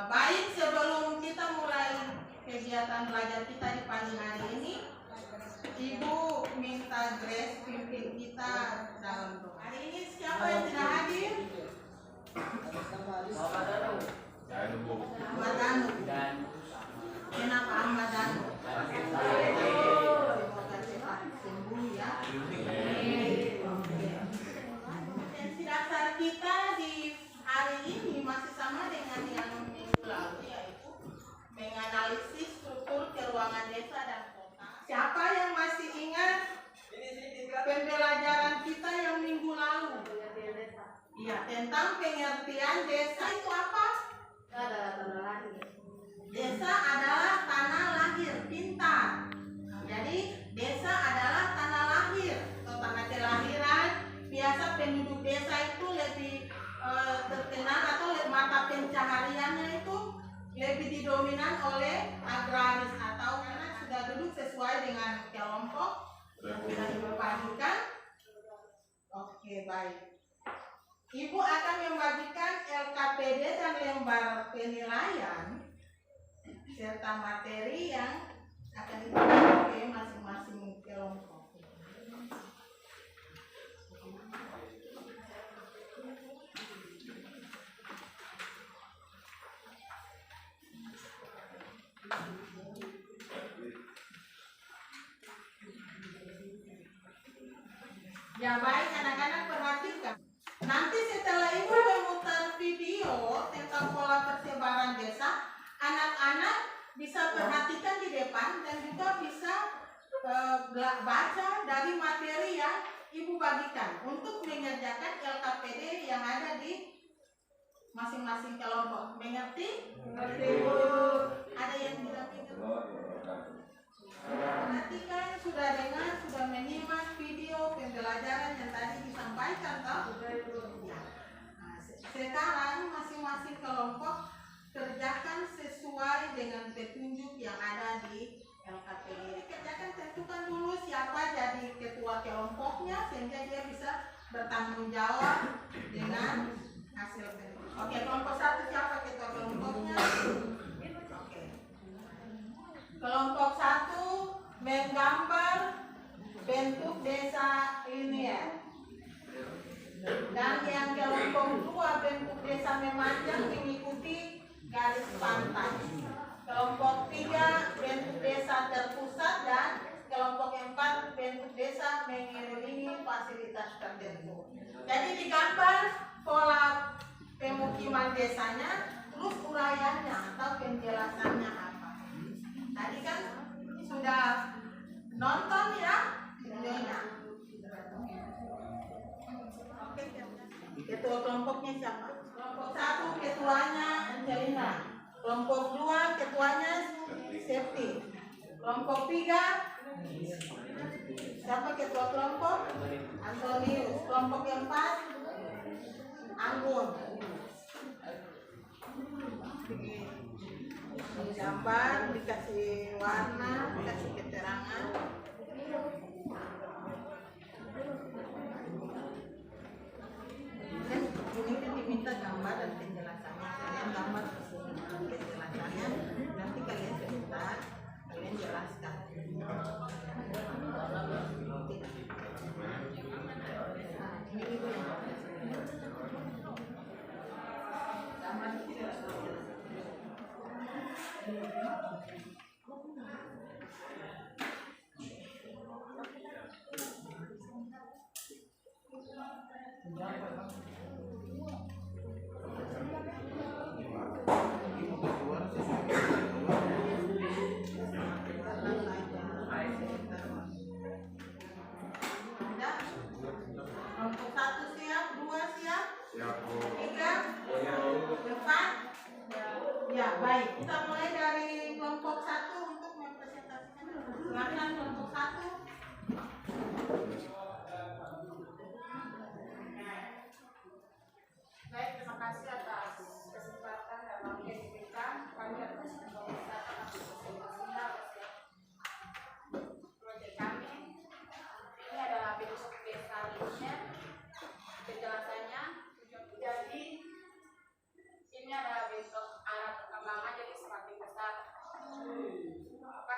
Baik, sebelum kita mulai kegiatan belajar kita di pagi hari ini, Ibu minta Grace pimpin kita dalam doa. Hari ini siapa yang tidak hadir? Ahmad Danu. Kenapa Ahmad Danu? Semoga cepat sembuh ya. Potensi dasar kita di hari ini masih sama dengan yang minggu lalu, yaitu menganalisis struktur keuangan desa dan kota. Siapa yang masih ingat pembelajaran kita yang minggu lalu? Iya, tentang pengertian desa itu apa? Desa adalah tanah lahir pintar. Jadi desa adalah tanah lahir atau tanah kelahiran. Biasa penduduk desa itu lebih terkenal atau mata pencahariannya itu lebih didominan oleh agraris atau karena sudah duduk sesuai dengan kelompok yang sudah Ibu bagikan. Oke, baik. Ibu akan membagikan LKPD dan lembar penilaian serta materi yang akan diberikan ke masing-masing kelompok. Ya baik, anak-anak perhatikan. Nanti setelah Ibu memutar video tentang pola persebaran desa, anak-anak bisa perhatikan di depan dan juga bisa baca dari materi yang Ibu bagikan untuk mengerjakan LKPD yang ada di masing-masing kelompok. Mengerti? Mengerti, Bu. Ada yang tidak mengerti? Perhatikan, sudah dengar, sudah menyimak video pembelajaran yang tadi disampaikan, toh? Ya. Nah, sekarang masing-masing kelompok kerjakan sesuai dengan petunjuk yang ada di LKPD. Kerjakan, tentukan dulu siapa jadi ketua kelompoknya sehingga dia bisa bertanggung jawab dengan hasil penelitian. Oke, kelompok 1 siapa ketua kelompoknya? Oke. Kelompok 1 menggambar bentuk desa ini ya. Dan yang kelompok 2 bentuk desa memanjang mengikuti garis pantai. Kelompok 3 bentuk desa terpusat dan kelompok 4 bentuk desa mengelilingi fasilitas tertentu. Jadi digambar pola pemukiman desanya, terus uraiannya atau penjelasannya apa. Tadi kan sudah nonton ya videonya. Oke, ketua kelompoknya siapa? Kelompok 1 ketuanya Angelina. Kelompok 2 ketuanya Septi. Kelompok 3 siapa ketua kelompok? Antonius. Kelompok 4 Anggun. Gambar, dikasih warna, dikasih keterangan. Ini kan diminta gambar dan penjelasannya. Kalian gambar penjelasannya, nanti kalian sebentar, kalian jelaskan. Ini Ibu yang gambar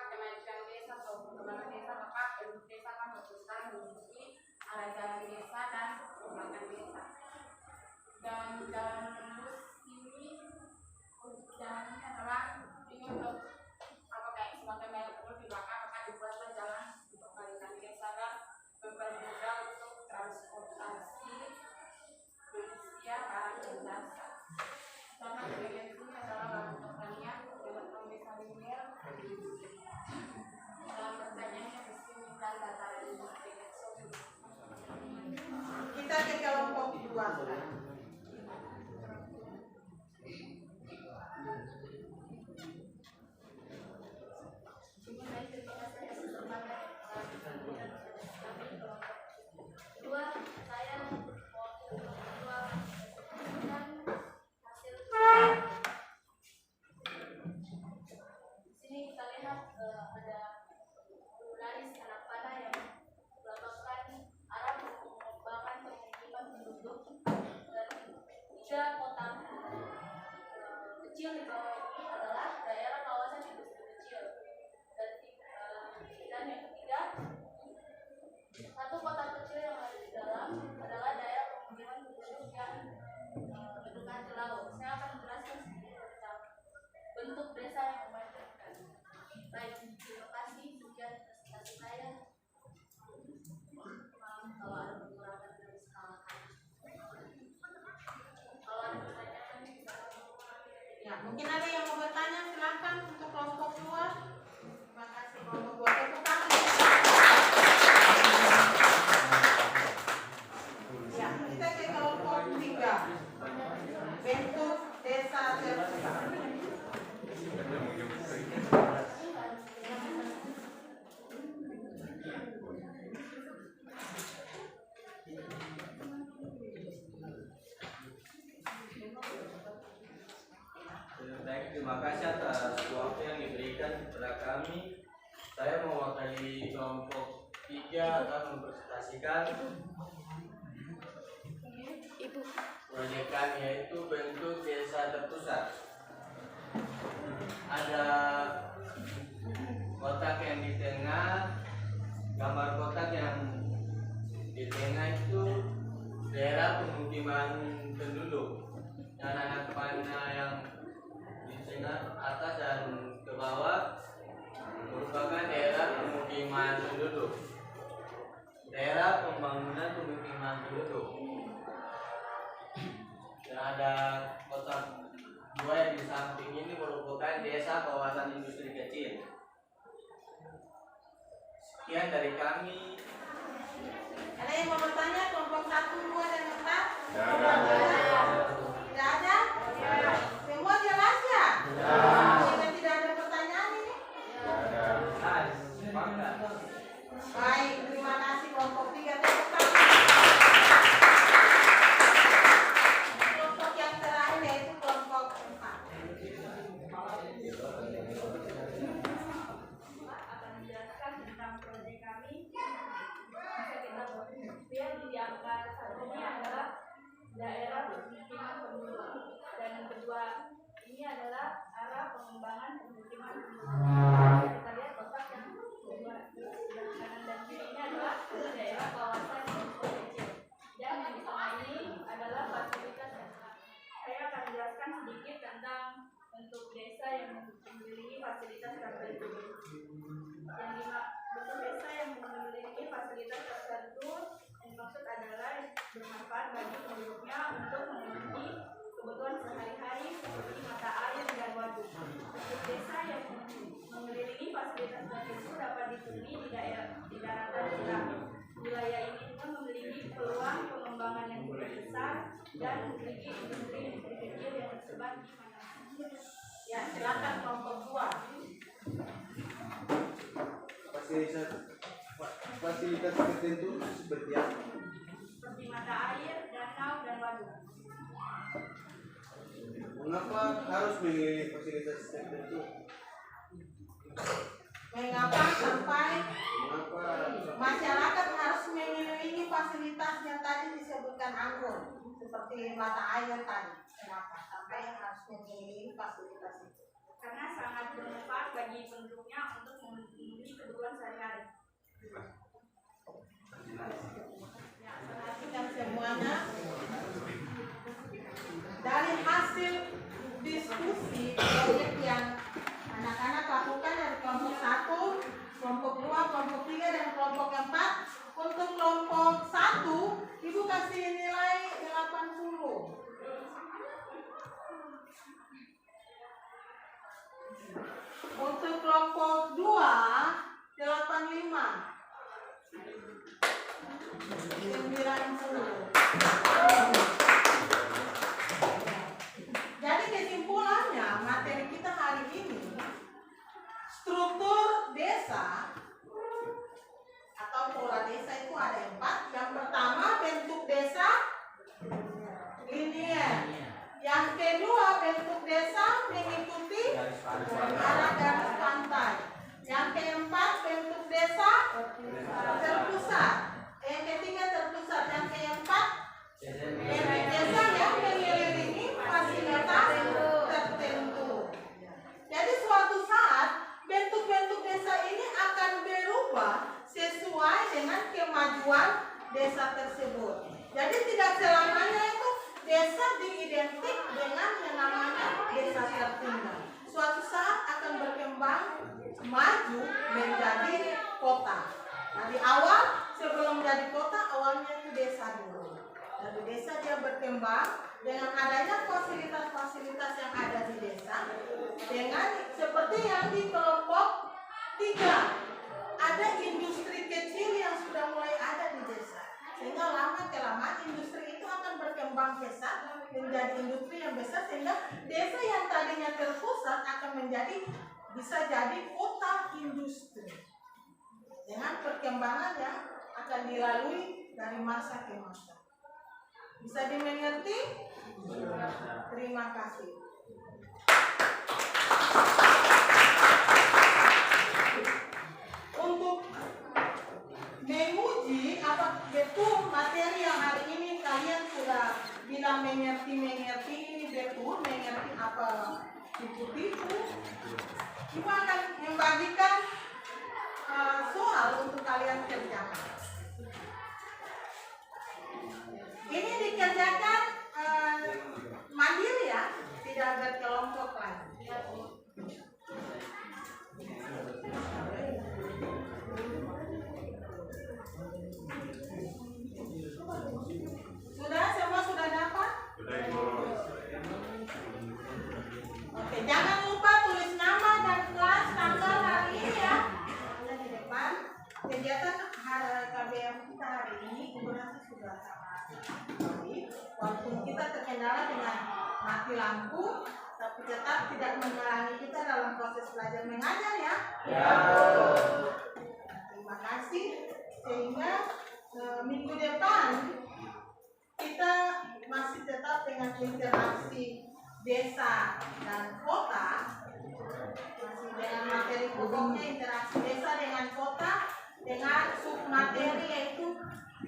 kenaikan desa atau perkembangan desa, maka penduduk desa akan berperan memiliki arah jalan desa dan perkembangan desa. Dan jalan lurus ini jalannya adalah ini untuk kayak semacam banyak perlu di belakang, maka dibuatlah jalan untuk mengalihkan desa dan mempermudah untuk transportasi manusia barang dan jasa. Sama bagian ini adalah lahan pertanian dengan desa linear dalam pertaniannya musim dan dataran industri. Kita ke kelompok 2 sekarang. Kecil di bawah ini adalah daerah kawasan industri kecil, dan yang ketiga, satu kota kecil yang ada di dalam adalah daerah pemukiman penduduk yang mendekat ke laut. Saya akan menjelaskan sedikit tentang bentuk desa yang memajemukkan. Baik, terima kasih. Sekian presentasi saya. Maaf kalau ada pengurangan dari skala kami. Kalau ada pertanyaan bisa. Ya, mungkin ada yang mau bertanya, silakan untuk kelompok 2. Terima kasih kelompok 2. Tepuk tangan. Ya, kita ke kelompok 3. Bentuk desa terpusat. Baik, terima kasih atas waktu yang diberikan kepada kami. Saya mewakili kelompok 3 akan mempresentasikan proyek kami, yaitu bentuk desa terpusat. Ada kotak yang di tengah, gambar kotak yang di tengah itu daerah pemukiman penduduk, dan anak panah yang di tengah atas dan ke bawah merupakan daerah pemukiman penduduk, daerah pembangunan pemukiman penduduk. Dan ada kotak 2 yang di samping ini merupakan desa kawasan industri kecil. Sekian dari kami. Ada yang mau bertanya kelompok 1, 2 dan 4? Tidak ada? Semua jelas ya? Jika tidak ada pertanyaan ini? Baik, terima kasih kelompok 3. Tepuk tangan. Kelompok yang terakhir yaitu kelompok 4. Akan menjelaskan tentang proyek kami. Bisa kita lihat di angka 1 ini adalah daerah pemukiman penduduk, dan yang kedua ini adalah arah pengembangan pemukiman penduduk. Kita lihat kotak yang kedua sebelah kanan dan kiri ini adalah daerah kawasan industri kecil, dan yang di tengah ini adalah fasilitas desa. Saya akan menjelaskan sedikit tentang bentuk desa yang memiliki fasilitas tertentu. Bentuk desa yang memiliki fasilitas tertentu yang dimaksud adalah bermanfaat bagi penduduknya untuk memenuhi kebutuhan sehari-hari seperti mata air dan waduk. Bentuk desa yang mengelilingi fasilitas tertentu dapat ditemui di daratan jeram. Wilayah ini juga memiliki peluang pengembangan yang cukup besar dan memiliki industri kecil yang tersebar di mana-mana. Ya, silakan kelompok 2. Fasilitas tertentu seperti apa? Seperti mata air, danau, dan waduk. Mengapa harus memilih fasilitas tertentu? Mengapa sampai Mengapa masyarakat harus memiliki fasilitas yang tadi disebutkan anggun, seperti mata air tadi? Kenapa sampai harus memiliki fasilitas itu? karena sangat bermanfaat bagi penduduknya untuk memenuhi kebutuhan sehari-hari. Perhatikan semuanya. Dari hasil diskusi proyek yang anak-anak lakukan dari kelompok 1, kelompok 2, kelompok 3, dan kelompok 4. Untuk kelompok 1, Ibu kasih nilai 80. Untuk kelompok 2, 85. 90. Jadi kesimpulannya materi kita hari ini, struktur desa atau pola desa itu ada 4. Yang pertama, bentuk desa linier. Yang kedua, bentuk desa mengikuti arah garis pantai. Yang keempat, bentuk desa terpusat. Yang ketiga, terpusat. Yang keempat, bentuk desa yang mengelilingi fasilitas tertentu. Jadi suatu saat bentuk-bentuk desa ini akan berubah sesuai dengan kemajuan desa tersebut. Jadi tidak selamanya itu desa diidentik dengan yang namanya desa tertinggal. Suatu saat akan berkembang maju menjadi kota. Nah, di awal sebelum jadi kota, awalnya itu desa dulu. Dari desa dia berkembang dengan adanya fasilitas-fasilitas yang ada di desa, dengan seperti yang di kelompok 3, ada industri kecil yang sudah mulai ada di desa, sehingga lama-kelamaan industri itu akan berkembang pesat menjadi industri yang besar, sehingga desa yang tadinya terpusat akan bisa jadi kota industri dengan perkembangan yang akan dilalui dari masa ke masa. Bisa dimengerti? Terima kasih. Untuk menguji apa betul materi yang hari ini kalian sudah bilang mengerti ini betul, mengerti apa tipu-tipu, Ibu akan membagikan soal untuk kalian kerjakan. Ini dikerjakan mandiri ya, tidak berkelompok lagi. Sudah, semua sudah dapat? Oke, jangan lupa tulis nama dan kelas tanggal hari ini ya. Ada di depan. Kegiatan KBM kita hari ini berhasil sudah sama. Walaupun kita terkendala dengan mati lampu, tapi tetap tidak menghalangi kita dalam proses belajar mengajar ya. Ya. Terima kasih. Sehingga minggu depan kita masih tetap dengan interaksi desa dan kota, masih dengan materi pokoknya interaksi desa dengan kota, dengan submateri yaitu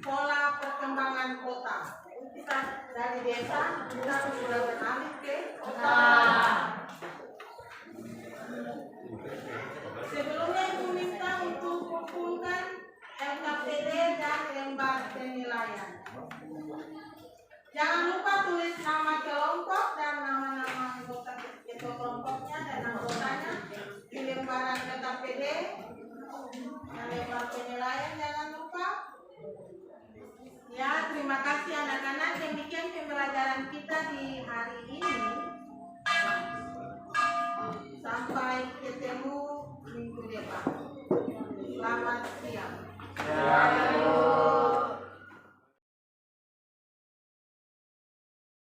pola perkembangan kota. Kita dari desa kita sudah beralih ke kota. Sebelumnya Ibu minta untuk kumpulkan LKPD dan lembar penilaian. Jangan lupa tulis nama kelompok dan nama-nama anggota ketua kelompoknya dan anggotanya di lembaran LKPD dan lembar penilaian. Jangan lupa. Ya, terima kasih anak-anak. Demikian pembelajaran kita di hari ini. Sampai ketemu minggu depan. Selamat siang.